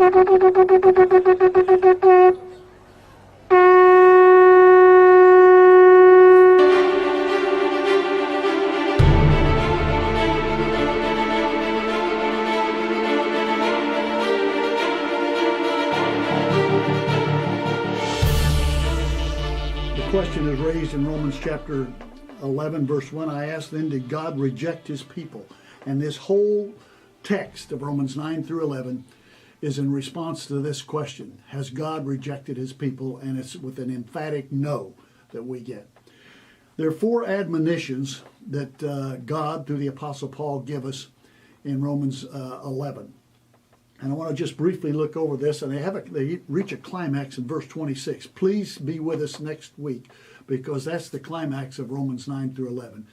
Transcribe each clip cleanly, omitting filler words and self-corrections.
Question is raised in Romans chapter 11 verse 1. I ask then, did God reject his people? And this whole text of Romans 9 through 11 is in response to this question. Has God rejected his people? And it's with an emphatic no that we get. There are four admonitions that God, through the Apostle Paul, give us in Romans 11. And I want to just briefly look over this, and they reach a climax in verse 26. Please be with us next week, because that's the climax of Romans 9 through 11,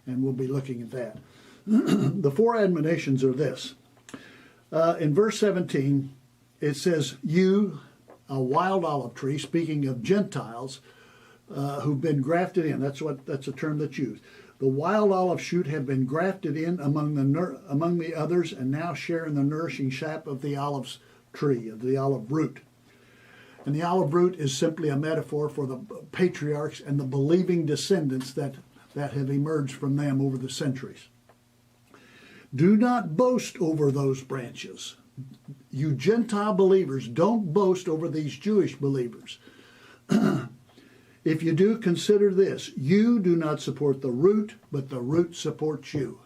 and we'll be looking at that. The four admonitions are this. In verse 17, it says, you, a wild olive tree, speaking of Gentiles who've been grafted in. That's a term that's used. The wild olive shoot have been grafted in among the others, and now share in the nourishing sap of the olive tree, of the olive root. And the olive root is simply a metaphor for the patriarchs and the believing descendants that have emerged from them over the centuries. Do not boast over those branches. You Gentile believers, don't boast over these Jewish believers. If you do, consider this. You do not support the root, but the root supports you.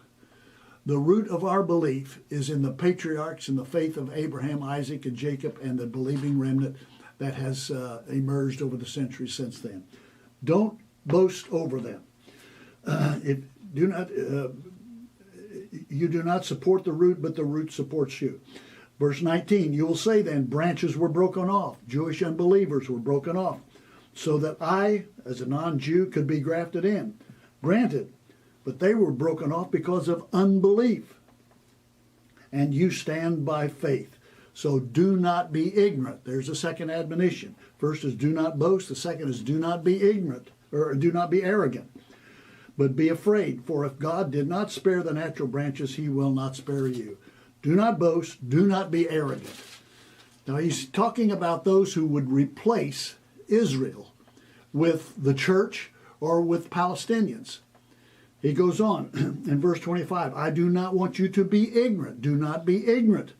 The root of our belief is in the patriarchs and the faith of Abraham, Isaac, and Jacob, and the believing remnant that has emerged over the centuries since then. Don't boast over them. You do not support the root, but the root supports you. Verse 19, you will say then, branches were broken off. Jewish unbelievers were broken off, so that I, as a non-Jew, could be grafted in. Granted, but they were broken off because of unbelief. And you stand by faith. So do not be ignorant. There's a second admonition. First is do not boast. The second is do not be ignorant, or do not be arrogant. But be afraid, for if God did not spare the natural branches, he will not spare you. Do not boast. Do not be arrogant. Now he's talking about those who would replace Israel with the church or with Palestinians. He goes on in verse 25, I do not want you to be ignorant. Do not be ignorant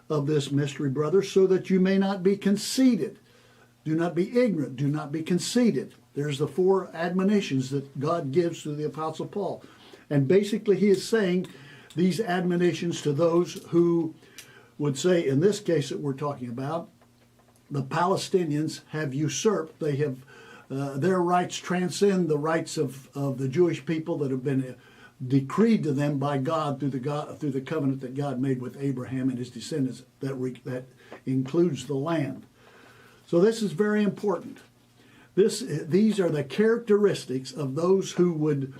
of this mystery, brothers, so that you may not be conceited. Do not be ignorant. Do not be conceited. There's the four admonitions that God gives to the Apostle Paul. And basically he is saying these admonitions to those who would say, in this case that we're talking about, the Palestinians have usurped. They have their rights transcend the rights of the Jewish people that have been decreed to them by God through the covenant that God made with Abraham and his descendants that includes the land. So this is very important. These are the characteristics of those who would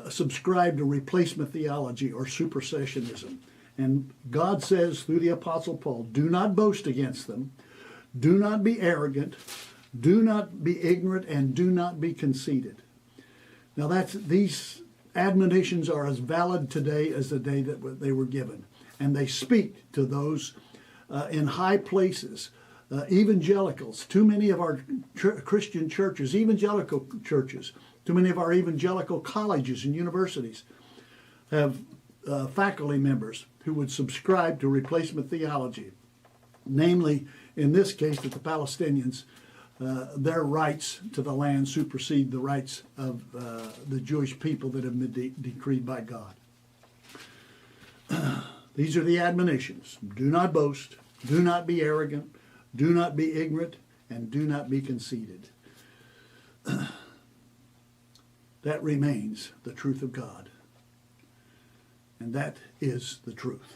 subscribe to replacement theology or supersessionism. And God says through the Apostle Paul, do not boast against them, do not be arrogant, do not be ignorant, and do not be conceited. Now these admonitions are as valid today as the day that they were given. And they speak to those in high places, evangelicals. Too many of our Christian churches, evangelical churches, too many of our evangelical colleges and universities have faculty members who would subscribe to replacement theology. Namely, in this case, that the Palestinians, their rights to the land supersede the rights of the Jewish people that have been decreed by God. These are the admonitions. Do not boast, do not be arrogant, do not be ignorant, and do not be conceited. That remains the truth of God. And that is the truth.